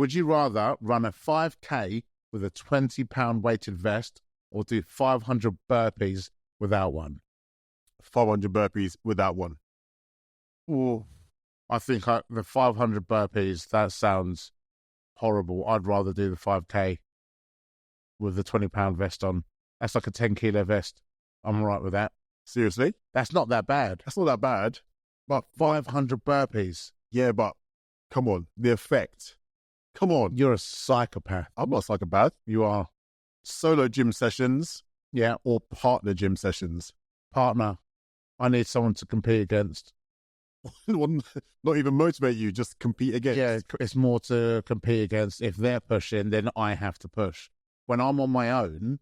Would you rather run a 5K with a 20-pound weighted vest or do 500 burpees without one? 500 burpees without one. Ooh, I think the 500 burpees, that sounds horrible. I'd rather do the 5K with the 20-pound vest on. That's like a 10-kilo vest. I'm all right with that. Seriously? That's not that bad. That's not that bad. But 500 burpees. Yeah, but come on, the effect. Come on. You're a psychopath. I'm not a psychopath. You are. Solo gym sessions. Yeah. Or partner gym sessions. Partner. I need someone to compete against. Not even motivate you, just compete against. Yeah, it's more to compete against. If they're pushing, then I have to push. When I'm on my own,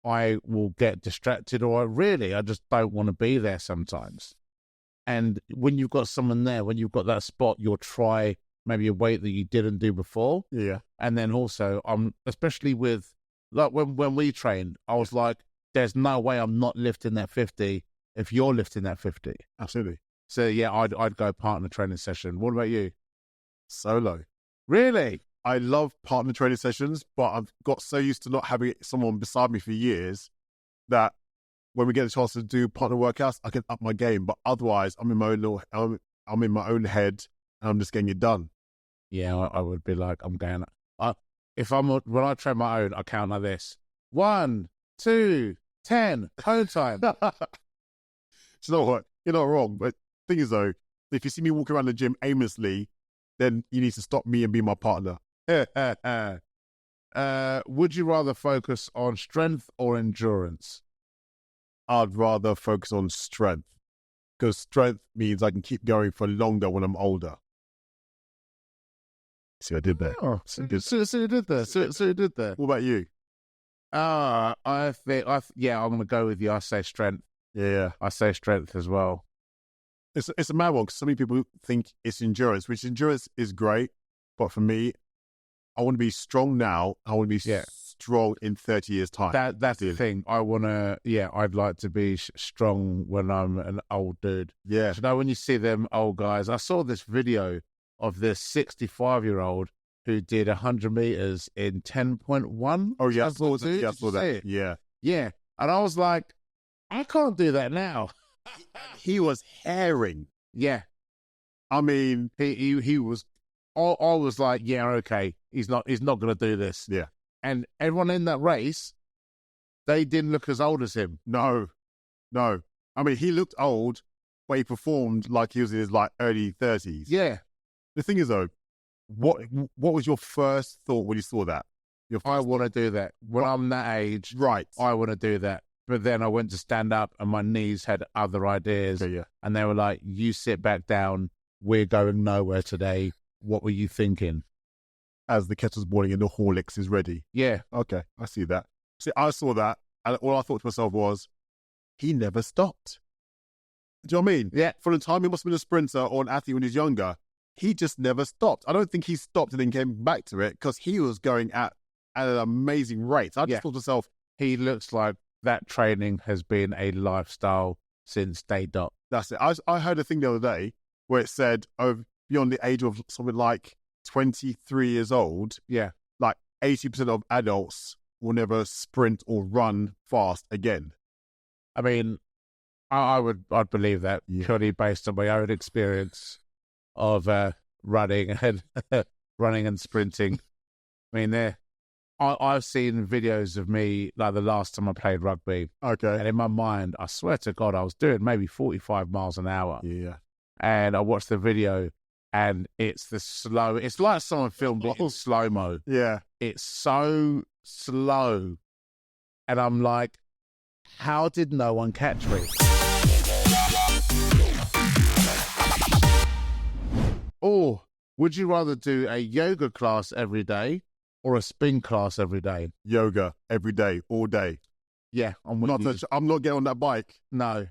I will get distracted, or I just don't want to be there sometimes. And when you've got someone there, when you've got that spot, you'll try maybe a weight that you didn't do before. Yeah. And then also, especially with, like when we trained, I was like, there's no way I'm not lifting that 50 if you're lifting that 50. Absolutely. So yeah, I'd go partner training session. What about you? Solo. Really? I love partner training sessions, but I've got so used to not having someone beside me for years that when we get a chance to do partner workouts, I can up my game. But otherwise, I'm in my own head, and I'm just getting it done. Yeah, I would be like, I'm going. When I train my own, I count like this: 1, 2, 10, home time. Do you know what? You're not wrong, but the thing is though, if you see me walking around the gym aimlessly, then you need to stop me and be my partner. Would you rather focus on strength or endurance? I'd rather focus on strength, because strength means I can keep going for longer when I'm older. See what I did there? Oh, so you did there. So you did there. What about you? I think, I'm going to go with you. I say strength. Yeah. I say strength as well. It's a mad one, because so many people think it's endurance, which endurance is great. But for me, I want to be strong now. I want to be strong in 30 years' time. That's the thing. I'd like to be strong when I'm an old dude. Yeah. You know, when you see them old guys, I saw this video of this 65-year-old who did 100 meters in 10.1. Oh, yeah. I saw that. Yeah. Yeah. And I was like, I can't do that now. He was herring. Yeah. I mean, he was, I was like, yeah, okay. He's not going to do this. Yeah. And everyone in that race, they didn't look as old as him. No. I mean, he looked old, but he performed like he was in his early 30s. Yeah. The thing is though, what was your first thought when you saw that? I want to do that. When I'm that age, right? I want to do that. But then I went to stand up and my knees had other ideas. Okay, yeah. And they were like, you sit back down. We're going nowhere today. What were you thinking? As the kettle's boiling and the Horlicks is ready. Yeah. Okay, I see that. See, I saw that, and all I thought to myself was, he never stopped. Do you know what I mean? Yeah. For the time he must have been a sprinter or an athlete when he was younger, he just never stopped. I don't think he stopped and then came back to it, because he was going at an amazing rate. I just thought to myself, he looks like that training has been a lifestyle since day dot. That's it. I heard a thing the other day where it said, beyond the age of something like 23 years old, 80% of adults will never sprint or run fast again. I mean, I'd believe that purely based on my own experience of running and sprinting. I mean, I've seen videos of me like the last time I played rugby. Okay. And in my mind, I swear to God, I was doing maybe 45 miles an hour. Yeah. And I watched the video, and it's like someone filmed it in slow-mo. Yeah. It's so slow. And I'm like, how did no one catch me? Or would you rather do a yoga class every day or a spin class every day? Yoga every day, all day. Yeah, I'm not getting on that bike. No.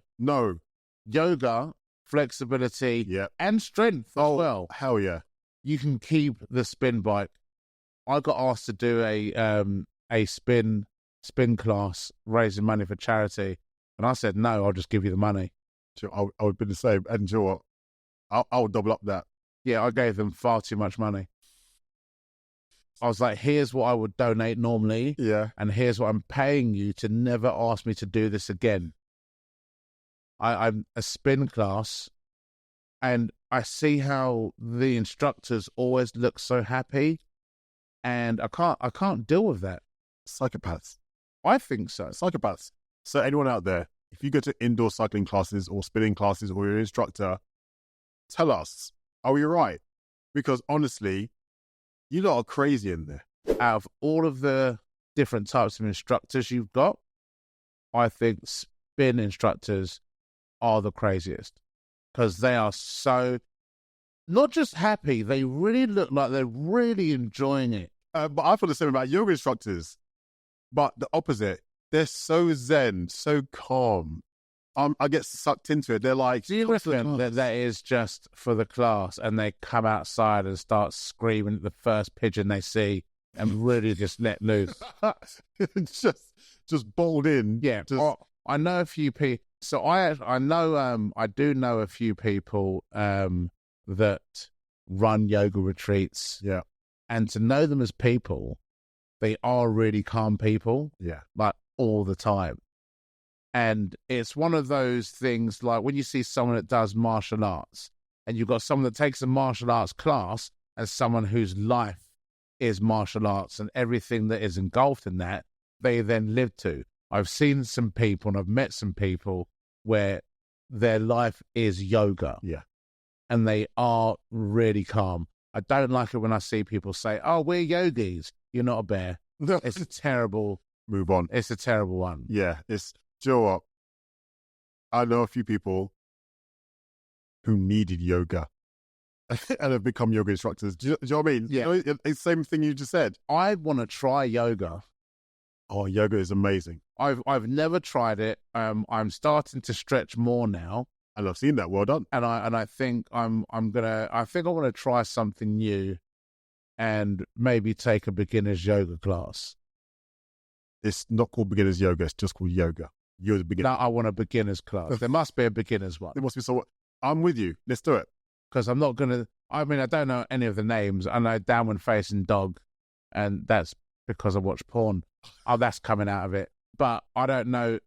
Yoga, flexibility, and strength as well. Hell yeah. You can keep the spin bike. I got asked to do a spin class, raising money for charity, and I said no. I'll just give you the money. I would be the same. And you know what? I'll double up that. Yeah, I gave them far too much money. I was like, here's what I would donate normally. Yeah. And here's what I'm paying you to never ask me to do this again. I'm a spin class, and I see how the instructors always look so happy, and I can't deal with that. Psychopaths. I think so. Psychopaths. So anyone out there, if you go to indoor cycling classes or spinning classes or you're an instructor, tell us, are we right? Because honestly, you lot are crazy in there. Out of all of the different types of instructors you've got, I think spin instructors are the craziest, because they are so not just happy, they really look like they're really enjoying it. But I feel the same about yoga instructors, but the opposite. They're so zen, so calm. I get sucked into it. They're like, do you reckon that is just for the class, and they come outside and start screaming at the first pigeon they see and really just let loose? just bowled in. Yeah. I know a few people. So I know I do know a few people that run yoga retreats. Yeah. And to know them as people, they are really calm people. Yeah. Like all the time. And it's one of those things like when you see someone that does martial arts, and you've got someone that takes a martial arts class and someone whose life is martial arts and everything that is engulfed in that, they then live to. I've seen some people and I've met some people where their life is yoga. Yeah. And they are really calm. I don't like it when I see people say, oh, we're yogis. You're not a bear. It's a terrible... Move on. It's a terrible one. Yeah. Do you know what? I know a few people who needed yoga and have become yoga instructors. Do you know what I mean? Yeah. You know, it's the same thing you just said. I want to try yoga. Oh, yoga is amazing. I've never tried it. I'm starting to stretch more now, and I've seen that. Well done. And I think I want to try something new, and maybe take a beginner's yoga class. It's not called beginner's yoga. It's just called yoga. You're the beginner. No, I want a beginner's class. There must be a beginner's one. There must be someone. I'm with you. Let's do it. Because I'm not gonna. I mean, I don't know any of the names. I know downward facing dog, and that's because I watch porn. Oh, that's coming out of it. But I don't know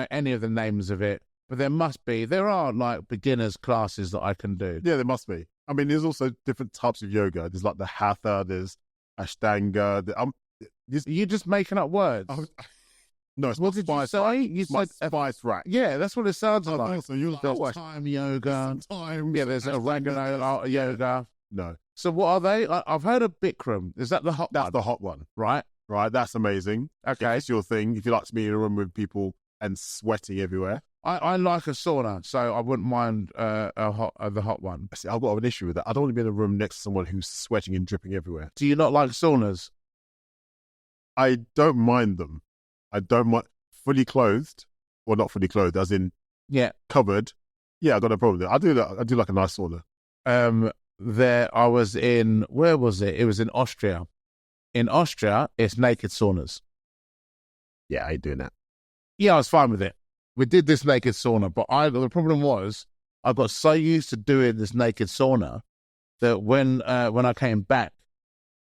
any of the names of it. But there are like beginners classes that I can do. Yeah, there must be. I mean, there's also different types of yoga. There's like the hatha, there's ashtanga. You're just making up words. No, it's what did you say? You said spice rack. Yeah, that's what it sounds like. So you're like, time yoga. Yeah, there's oregano yoga. No. So what are they? I've heard of Bikram. Is that the hot one? That's the hot one. Right. Right, that's amazing. Okay. If it's your thing. If you like to be in a room with people and sweating everywhere. I like a sauna, so I wouldn't mind the hot one. See, I've got an issue with that. I don't want to be in a room next to someone who's sweating and dripping everywhere. Do you not like saunas? I don't mind them. I don't mind fully clothed, or not fully clothed, as in covered. Yeah, I got no problem with it. I do that. I do like a nice sauna. I was in, where was it? It was in Austria. In Austria, it's naked saunas. Yeah, I ain't doing that. Yeah, I was fine with it. We did this naked sauna, but the problem was I got so used to doing this naked sauna that when I came back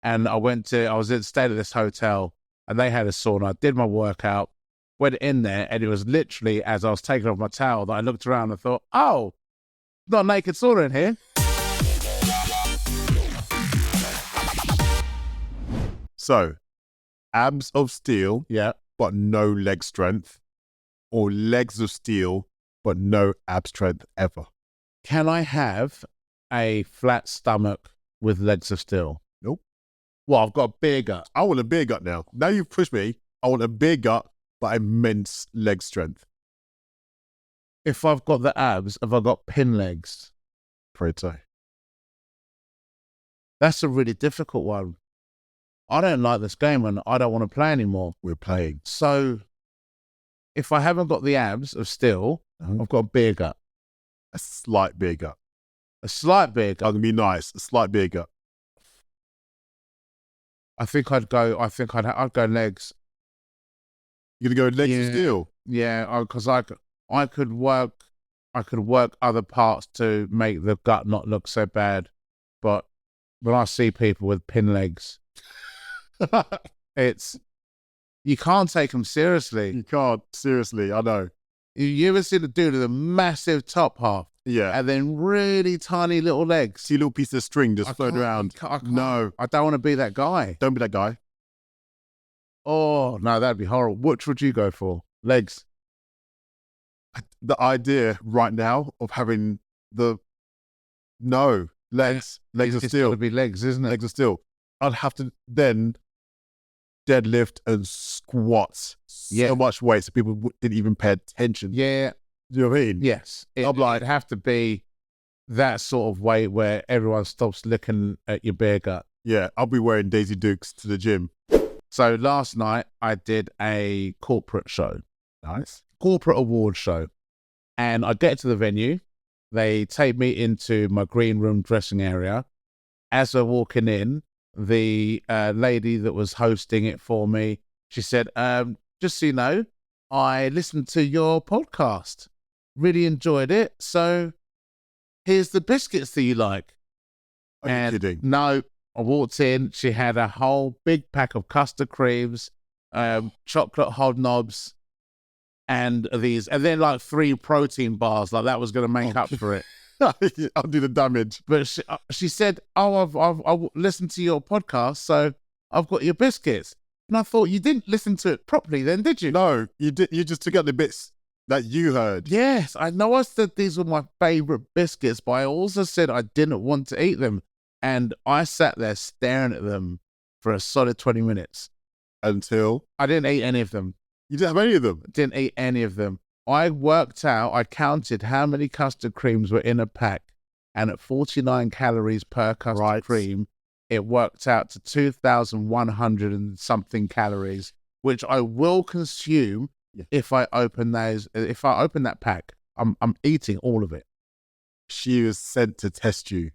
and I stayed at this hotel and they had a sauna, I did my workout, went in there, and it was literally as I was taking off my towel that I looked around and thought, oh, not a naked sauna in here. So, abs of steel, but no leg strength, or legs of steel, but no ab strength ever. Can I have a flat stomach with legs of steel? Nope. Well, I've got a beer gut. I want a beer gut now. Now you've pushed me. I want a beer gut, but immense leg strength. If I've got the abs, have I got pin legs? Pray so. That's a really difficult one. I don't like this game and I don't want to play anymore. We're playing. So, if I haven't got the abs of steel, I've got a beer gut. A slight beer gut. A slight beer gut. I'm going to be nice. A slight beer gut. I think I'd go legs. You're going to go legs of steel? Yeah, because I could work other parts to make the gut not look so bad. But when I see people with pin legs, You can't take them seriously. You can't. Seriously, I know. You ever see the dude with a massive top half? Yeah. And then really tiny little legs? See a little piece of string just floating around. I can't. No. I don't want to be that guy. Don't be that guy. Oh, no, that'd be horrible. Which would you go for? Legs? The idea right now of having legs. Legs are It's steel. got to be legs, isn't it? Legs are steel. I'd have to then deadlift and squat so much weight so people didn't even pay attention. Yeah. Do you know what I mean? Yes. It'd have to be that sort of weight where everyone stops looking at your beer gut. Yeah, I'll be wearing Daisy Dukes to the gym. So last night I did a corporate show. Nice. Corporate award show. And I get to the venue. They take me into my green room dressing area. As we're walking in, the lady that was hosting it for me, she said, just so you know, I listened to your podcast. Really enjoyed it. So here's the biscuits that you like. Are you kidding? No, I walked in. She had a whole big pack of custard creams, chocolate hobnobs, and then like 3 protein bars. Like that was going to make up for it. I'll do the damage. But she said, I've listened to your podcast, so I've got your biscuits. And I thought, you didn't listen to it properly then, did you? No, you did. You just took out the bits that you heard. Yes, I know I said these were my favorite biscuits, but I also said I didn't want to eat them. And I sat there staring at them for a solid 20 minutes. Until? I didn't eat any of them. You didn't have any of them? Didn't eat any of them. I counted how many custard creams were in a pack, and at 49 calories per custard cream, it worked out to 2,100 and something calories, which I will consume if I open those. If I open that pack, I'm eating all of it. She was sent to test you.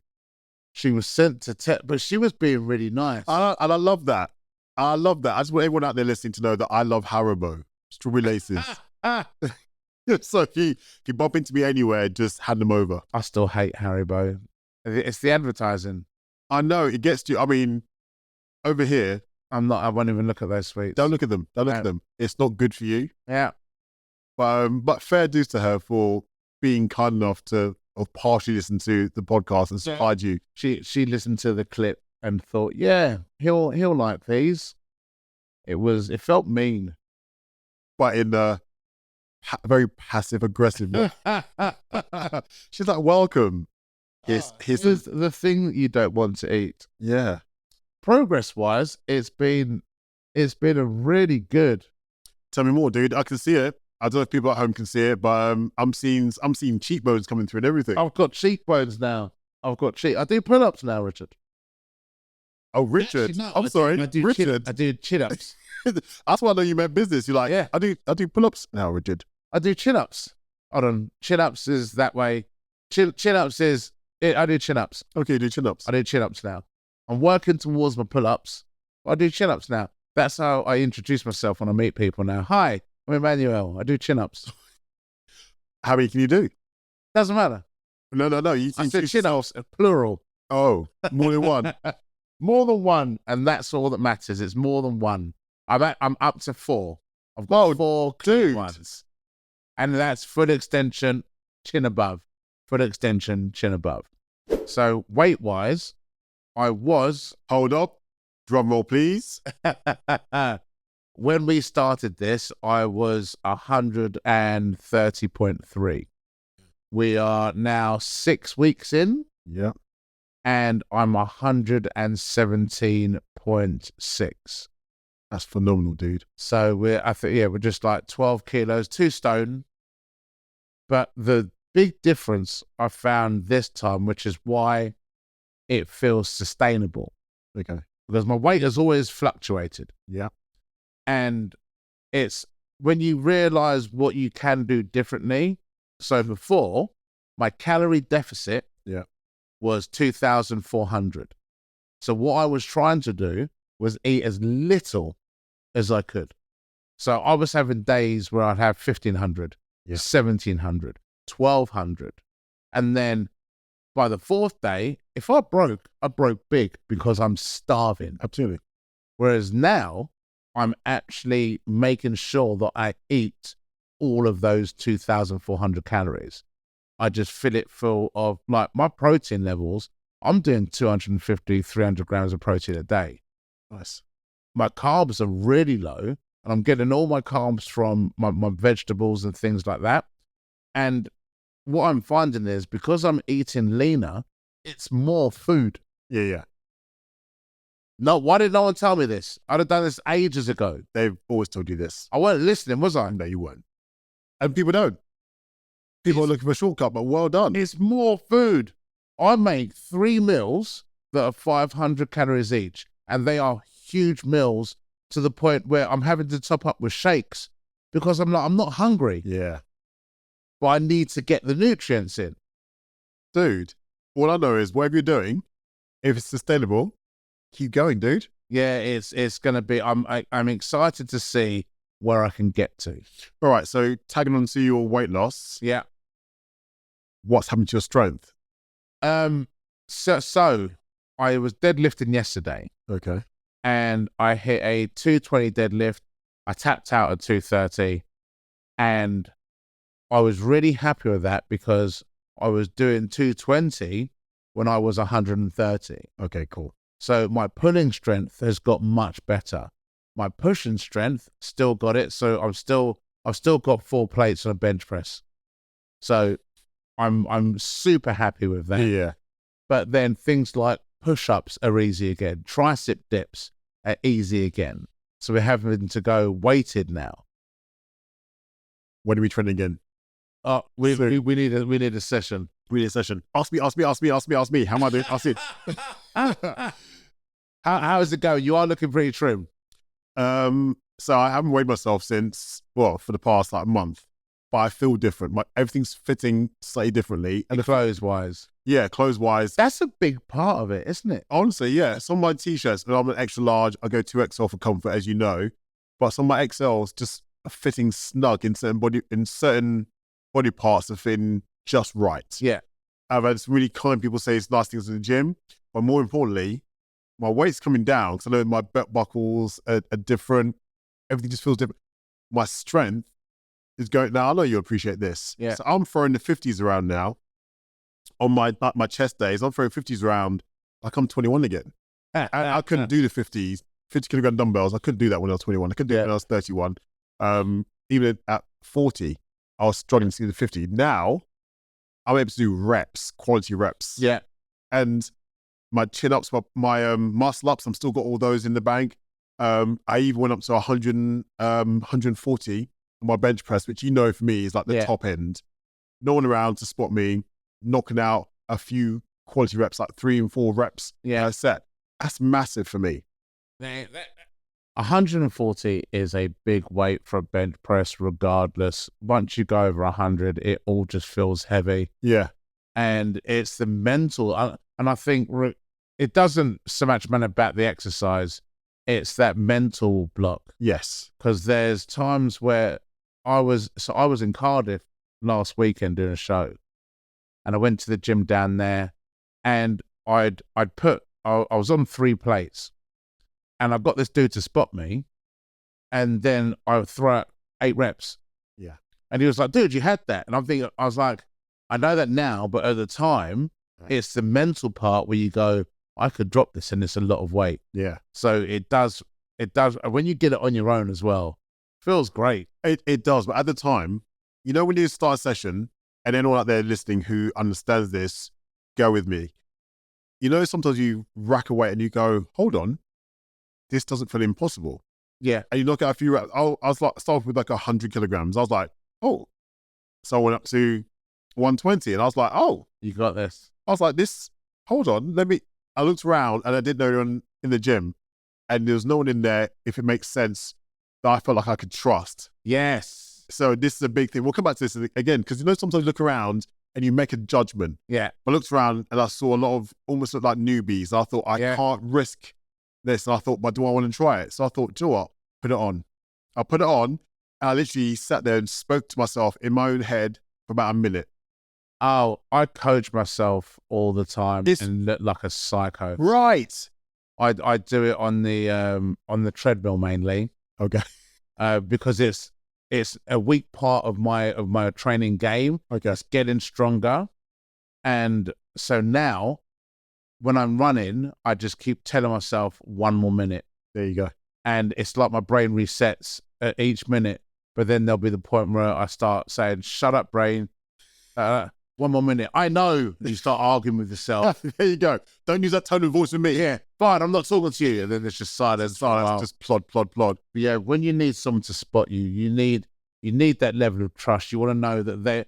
She was sent to test, but she was being really nice. And I love that. I love that. I just want everyone out there listening to know that I love Haribo strawberry laces. So if you bump into me anywhere, just hand them over. I still hate Haribo. It's the advertising. I know, it gets to you. I mean, over here, I won't even look at those sweets. Don't look at them. Don't look at them. It's not good for you. Yeah. But fair dues to her for being kind enough to partially listen to the podcast and supplied you. She listened to the clip and thought, yeah, he'll like these. It felt mean. But in very passive aggressive way. She's like, welcome. Here's the thing that you don't want to eat. Yeah. Progress wise, it's been a really good. Tell me more, dude. I can see it. I don't know if people at home can see it, but I'm seeing cheekbones coming through and everything. I've got cheekbones now. I do pull-ups now, Richard. Oh, Richard. Actually, no, I'm sorry, I do Richard. I do chin-ups. That's why I know you meant business. You're like, yeah. I do pull-ups now, Richard. I do chin-ups. Hold on. Chin-ups is that way. Chin-ups is... I do chin-ups. Okay, you do chin-ups. I do chin-ups now. I'm working towards my pull-ups. I do chin-ups now. That's how I introduce myself when I meet people now. Hi, I'm Emmanuel. I do chin-ups. How many can you do? Doesn't matter. No. I said chin-ups, plural. Oh, more than one. More than one, and that's all that matters. It's more than one. I'm up to 4. I've got 4 clean ones. And that's foot extension, chin above. Foot extension, chin above. So weight-wise, I was... Hold up. Drum roll, please. When we started this, I was 130.3. We are now 6 weeks in. Yeah. And I'm 117.6. That's phenomenal, dude. So we're just like 12 kilos, 2 stone. But the big difference I found this time, which is why it feels sustainable. Okay. Because my weight has always fluctuated. Yeah. And it's when you realize what you can do differently. So before, my calorie deficit was 2,400. So what I was trying to do was eat as little as I could. So I was having days where I'd have 1,500, 1,700, 1,200. And then by the 4th day, if I broke big because I'm starving. Absolutely. Whereas now I'm actually making sure that I eat all of those 2,400 calories. I just fill it full of like my protein levels. I'm doing 250, 300 grams of protein a day. Nice. My carbs are really low, and I'm getting all my carbs from my vegetables and things like that. And what I'm finding is because I'm eating leaner, it's more food. Yeah. No, why did no one tell me this? I'd have done this ages ago. They've always told you this. I wasn't listening, was I? No, you weren't. And people don't. People are looking for a shortcut, but well done. It's more food. I make 3 meals that are 500 calories each, and they are huge meals to the point where I'm having to top up with shakes because I'm not hungry. Yeah. But I need to get the nutrients in. Dude, all I know is whatever you're doing, if it's sustainable, keep going, dude. Yeah, it's going to be, I'm excited to see where I can get to. All right, so tagging on to your weight loss. Yeah. What's happened to your strength? So I was deadlifting yesterday. Okay. And I hit a 220 deadlift. I tapped out at 230, and I was really happy with that because I was doing 220 when I was 130. Okay, cool. So my pulling strength has got much better. My pushing strength still got it. So I've still got 4 plates on a bench press. So I'm super happy with that. Yeah. But then things like push-ups are easy again. Tricep dips are easy again. So we're having to go weighted now. When are we training again? We need a session. We need a session. Ask me. How am I doing? Ask it. How is it going? You are looking pretty trim. So I haven't weighed myself since, for the past month, but I feel different. Everything's fitting slightly differently. And clothes-wise. Yeah, clothes-wise. That's a big part of it, isn't it? Honestly, yeah. Some of my T-shirts, and I'm an extra large, I go 2XL for comfort, as you know, but some of my XLs just are fitting snug in certain body parts are fitting just right. Yeah. I've had some really kind people say it's nice things in the gym, but more importantly, my weight's coming down because I know my belt buckles are different. Everything just feels different. My strength is going, now I know you appreciate this. Yeah. So I'm throwing the 50s around now. On my chest days, I'm throwing 50s around like I'm 21 again. I couldn't do the 50 kilogram dumbbells. I couldn't do that when I was 21. I couldn't do it when I was 31. Even at 40, I was struggling to do the 50. Now, I'm able to do reps, quality reps. Yeah. And my chin-ups, my muscle-ups, I'm still got all those in the bank. I even went up to 140 on my bench press, which for me is like the top end. No one around to spot me knocking out a few quality reps, like 3 and 4 reps a set. That's massive for me. 140 is a big weight for a bench press regardless. Once you go over 100, it all just feels heavy. Yeah. And it's the mental, and I think it doesn't so much matter about the exercise, it's that mental block. Yes. Because there's times where I was in Cardiff last weekend doing a show, and I went to the gym down there, and I was on 3 plates, and I got this dude to spot me, and then I would throw out 8 reps. Yeah. And he was like, dude, you had that. And I was like, I know that now, but at the time, it's the mental part where you go, I could drop this and it's a lot of weight. Yeah. So it does, when you get it on your own as well, feels great. It does. But at the time, when you start a session, and anyone out there listening who understands this, go with me. Sometimes you rack a weight and you go, hold on, this doesn't feel impossible. Yeah. And you knock out a few reps. I was like, started with like 100 kilograms. I was like, oh. So I went up to 120 and I was like, oh. You got this. I was like, hold on, I looked around and I didn't know anyone in the gym, and there was no one in there, if it makes sense, that I felt like I could trust. Yes. So this is a big thing. We'll come back to this again, because sometimes you look around and you make a judgment. Yeah. I looked around and I saw a lot of almost like newbies. I thought, I can't risk this. And I thought, but do I want to try it? So I thought, do you know what? Put it on. I put it on, and I literally sat there and spoke to myself in my own head for about a minute. Oh, I coach myself all the time and look like a psycho. Right. I do it on the treadmill mainly. Okay. Because it's a weak part of my training game. Okay. It's getting stronger, and so now when I'm running, I just keep telling myself 1 more minute. There you go. And it's like my brain resets at each minute. But then there'll be the point where I start saying, "Shut up, brain! 1 more minute." I know. You start arguing with yourself. There you go. Don't use that tone of voice with me. Yeah, fine. I'm not talking to you. And then there's just silence. Just plod. But yeah, when you need someone to spot you, you need that level of trust. You want to know that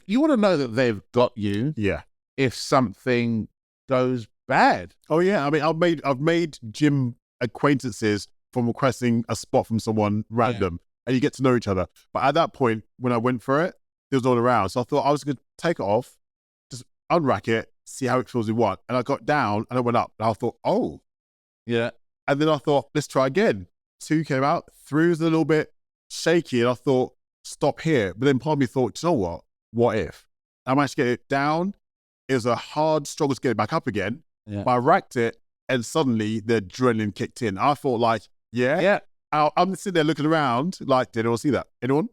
you want to know that they've got you. Yeah. If something goes bad. Oh yeah. I mean, I've made gym acquaintances from requesting a spot from someone random, and you get to know each other. But at that point, when I went for it, there was no one around, so I thought I was going to take it off, just unrack it, see how it feels in one. And I got down and I went up, and I thought, oh, yeah. And then I thought, let's try again. 2 came out, 3 was a little bit shaky, and I thought, stop here. But then part of me thought, you know what? What if? I managed to get it down. It was a hard struggle to get it back up again. Yeah. But I racked it, and suddenly the adrenaline kicked in. I thought, like, yeah. I'm sitting there looking around, like, did anyone see that? Anyone?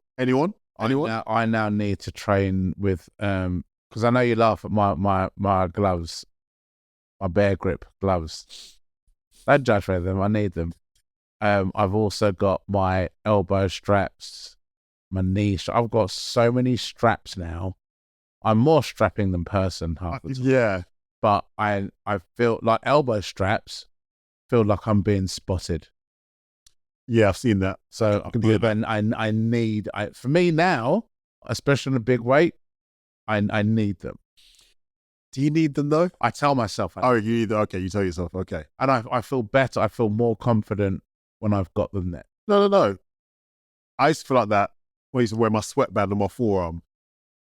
I now need to train with because I know you laugh at my gloves, my Bear Grip gloves. Don't judge me with them. I need them. I've also got my elbow straps, my knee. I've got so many straps now. I'm more strapping than person half the time. Yeah. But I feel like elbow straps feel like I'm being spotted. Yeah, I've seen that. So then I need for me now, especially on a big weight, I need them. Do you need them though? I tell myself. You need them. Okay, you tell yourself. Okay. And I feel better. I feel more confident when I've got them there. No. I used to feel like that when I used to wear my sweatband on my forearm.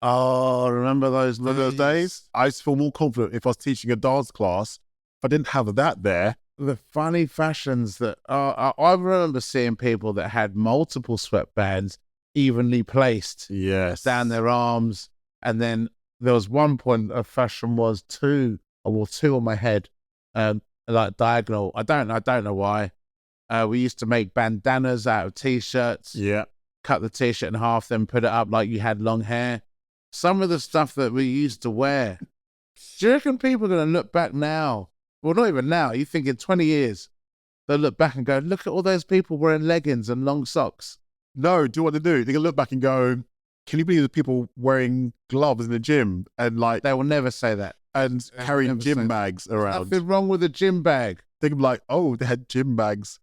Oh, remember those days? I used to feel more confident if I was teaching a dance class. If I didn't have that there. The funny fashions that I remember seeing people that had multiple sweatbands evenly placed down their arms. And then there was one point a fashion was 2. I wore 2 on my head, like diagonal. I don't know why. We used to make bandanas out of t-shirts. Yeah. Cut the t-shirt in half, then put it up like you had long hair. Some of the stuff that we used to wear. Do you reckon people are going to look back now? Well, not even now. You think in 20 years, they'll look back and go, look at all those people wearing leggings and long socks. No, do what they do. They can look back and go, can you believe the people wearing gloves in the gym? And like, they will never say that. And carrying gym bags around. Nothing wrong with a gym bag. They can be like, oh, they had gym bags.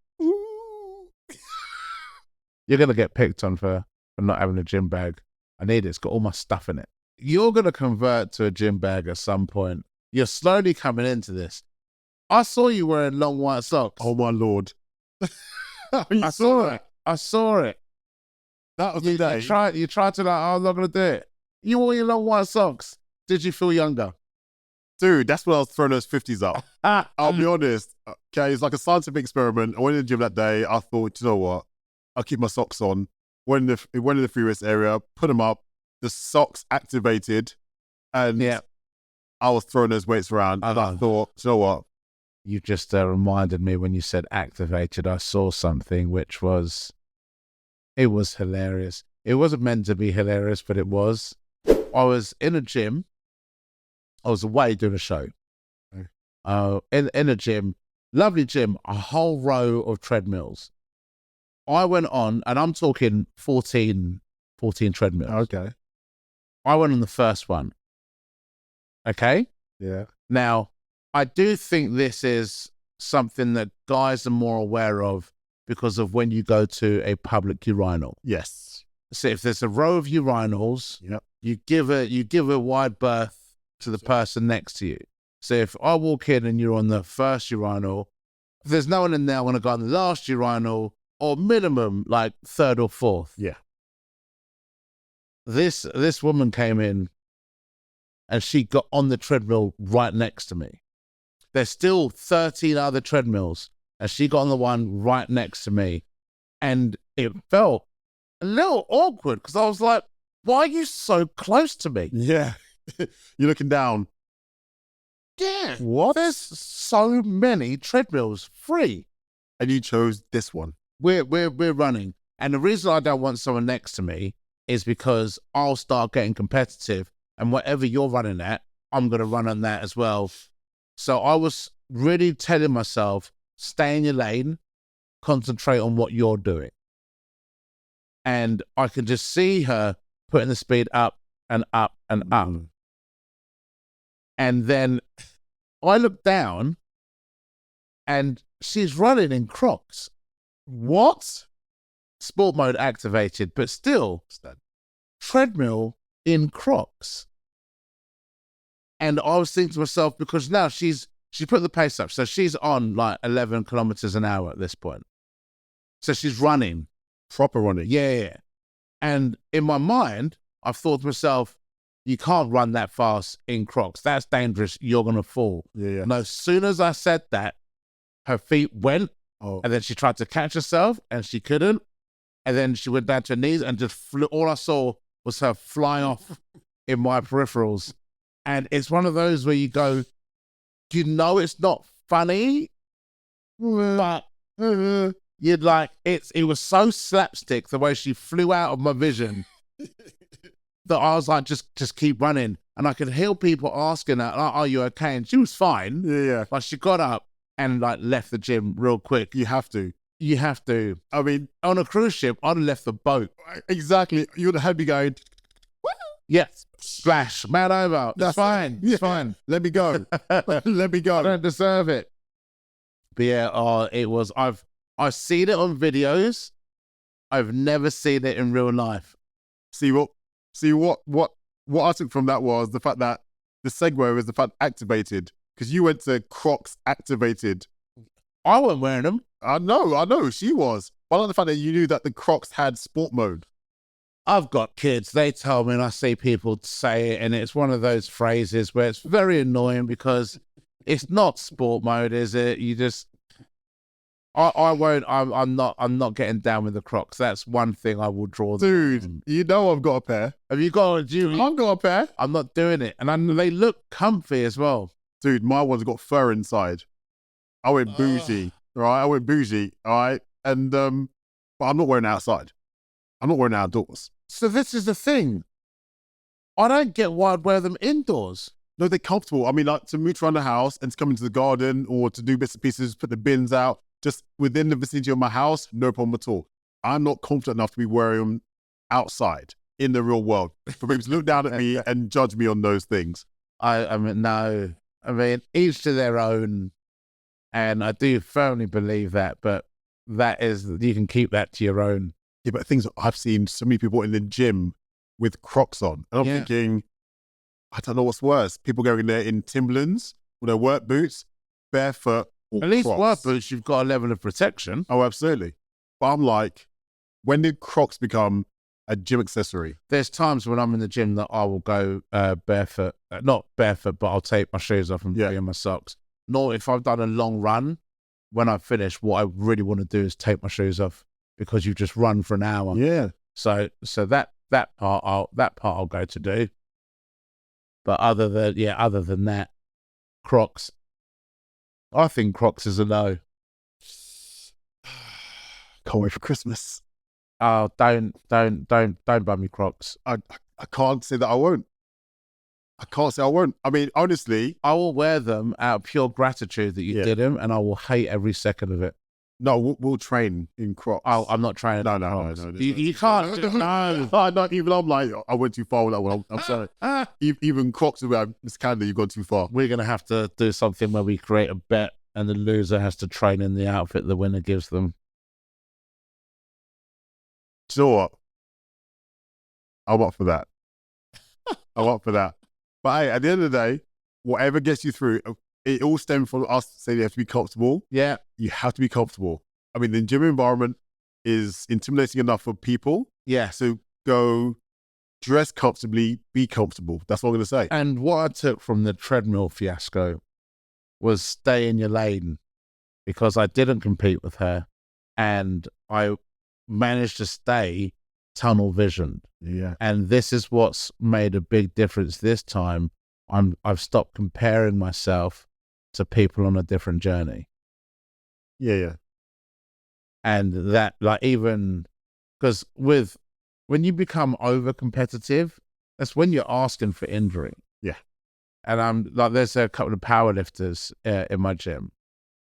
You're going to get picked on for not having a gym bag. I need it. It's got all my stuff in it. You're going to convert to a gym bag at some point. You're slowly coming into this. I saw you wearing long white socks. Oh, my Lord. I saw it. That was the day. You tried to like, oh, I'm not going to do it. You wore your long white socks. Did you feel younger? Dude, that's when I was throwing those 50s up. I'll be honest. Okay, it's like a scientific experiment. I went in the gym that day. I thought, you know what? I'll keep my socks on. Went in the free weights area, put them up. The socks activated. And I was throwing those weights around. And I thought, you know what? You just reminded me when you said activated, I saw something which was hilarious. It wasn't meant to be hilarious, but it was. I was in a gym. I was away doing a show. In a gym, lovely gym, a whole row of treadmills. I went on, and I'm talking 14 treadmills. Okay. I went on the first one. Okay? Yeah. Now, I do think this is something that guys are more aware of because of when you go to a public urinal. Yes. So if there's a row of urinals, you give a wide berth to the person next to you. So if I walk in and you're on the first urinal, if there's no one in there, I want to go on the last urinal, or minimum like 3rd or 4th. Yeah. This woman came in and she got on the treadmill right next to me. There's still 13 other treadmills and she got on the one right next to me. And it felt a little awkward because I was like, why are you so close to me? Yeah. You're looking down. Yeah. What? There's so many treadmills free. And you chose this one. We're running. And the reason I don't want someone next to me is because I'll start getting competitive, and whatever you're running at, I'm going to run on that as well. So I was really telling myself, stay in your lane, concentrate on what you're doing. And I can just see her putting the speed up and up and up. And then I look down and she's running in Crocs. What? Sport mode activated, but still treadmill in Crocs. And I was thinking to myself, because now she put the pace up. So she's on like 11 kilometers an hour at this point. So she's running. Proper running. Yeah. And in my mind, I've thought to myself, you can't run that fast in Crocs. That's dangerous. You're going to fall. Yeah. And as soon as I said that, her feet went, and then she tried to catch herself, and she couldn't. And then she went down to her knees and just flew. All I saw was her fly off in my peripherals. And it's one of those where you go, you know it's not funny, but you'd like, it was so slapstick the way she flew out of my vision that I was like, just keep running. And I could hear people asking her, are you okay? And she was fine. Yeah. Like she got up and like left the gym real quick. You have to. You have to. I mean, on a cruise ship, I'd have left the boat. Exactly. You'd have me going, yes, splash, man over. That's fine. It's fine. Let me go. Let me go. I don't deserve it. But yeah, it was. I've seen it on videos. I've never seen it in real life. See what I took from that was the fact that the segue was the fact activated, because you went to Crocs activated. I wasn't wearing them. I know, she was. But I like the fact that you knew that the Crocs had sport mode. I've got kids. They tell me, and I see people say it, and it's one of those phrases where it's very annoying because it's not sport mode, is it? You just, I won't. I'm not getting down with the Crocs. That's one thing I will draw. Dude, you know I've got a pair. Have you got? I've got a pair. I'm not doing it, and they look comfy as well. Dude, my one's got fur inside. I went bougie, right? All right? And, but I'm not wearing it outside. I'm not wearing it outdoors. So this is the thing. I don't get why I'd wear them indoors. No, they're comfortable. I mean, like to mooch around the house and to come into the garden or to do bits and pieces, put the bins out, just within the vicinity of my house, no problem at all. I'm not confident enough to be wearing them outside in the real world for people to look down at me and judge me on those things. I mean, no. I mean, each to their own. And I do firmly believe that, but that is, you can keep that to your own. Yeah, but things I've seen so many people in the gym with Crocs on. And I'm thinking, I don't know what's worse. People going in there in Timberlands with their work boots, barefoot, or at least Crocs. work boots, you've got a level of protection. Oh, absolutely. But I'm like, when did Crocs become a gym accessory? There's times when I'm in the gym that I will go barefoot. Not barefoot, but I'll take my shoes off and put in my socks. Nor if I've done a long run, when I finish, what I really want to do is take my shoes off because you've just run for an hour. Yeah. So that part I'll go to do. But other than that, Crocs. I think Crocs is a no. Can't wait for Christmas. Oh, don't buy me Crocs. I can't say that I won't. I can't say I won't. I mean, honestly, I will wear them out of pure gratitude that you did them, and I will hate every second of it. No, we'll train in Crocs. Oh, I'm not training. No. You can't. No. Not even. I'm like, I went too far with that one. I'm sorry. Even Crocs, Miss Canada, you've gone too far. We're going to have to do something where we create a bet, and the loser has to train in the outfit the winner gives them. Do you know what? I'm up for that. I'm up for that. But hey, at the end of the day, whatever gets you through, it all stems from us saying you have to be comfortable. Yeah. You have to be comfortable. I mean, the gym environment is intimidating enough for people. Yeah. So go dress comfortably, be comfortable. That's what I'm going to say. And what I took from the treadmill fiasco was stay in your lane, because I didn't compete with her and I managed to stay tunnel visioned. Yeah. And this is what's made a big difference this time. I've stopped comparing myself to people on a different journey. Yeah. And that, like, even because when you become over competitive, that's when you're asking for injury. Yeah. And I'm like, there's a couple of power lifters in my gym,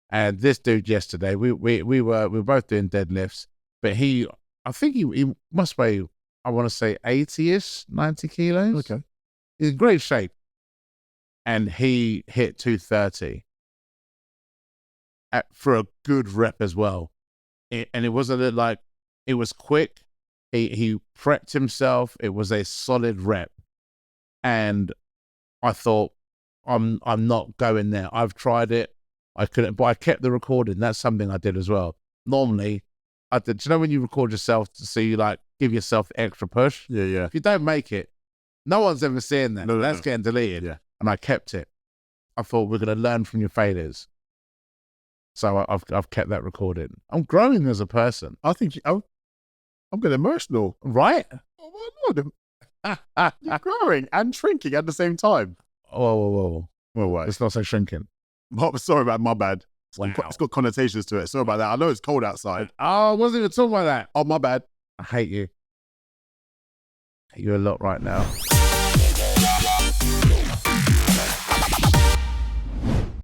and this dude yesterday, we were both doing deadlifts, but I think he must weigh, I want to say 80-ish, 90 kilos. Okay. He's in great shape, and he hit 230 for a good rep as well. And it wasn't like, it was quick. He prepped himself. It was a solid rep, and I thought, I'm not going there. I've tried it. I couldn't, but I kept the recording. That's something I did as well. Normally, I did. Do you know when you record yourself to see, like, give yourself the extra push? Yeah. If you don't make it, no one's ever seeing that. No. That's getting deleted. Yeah. And I kept it. I thought, we're going to learn from your failures. So I've kept that recorded. I'm growing as a person. I think I'm getting emotional. Right? Oh my Lord. You're growing and shrinking at the same time. Whoa. Well, wait. Let's not say shrinking. Sorry about my bad. Wow. It's got connotations to it. Sorry about that. I know it's cold outside. Oh, I wasn't even talking about that. Oh, my bad. I hate you. I hate you a lot right now.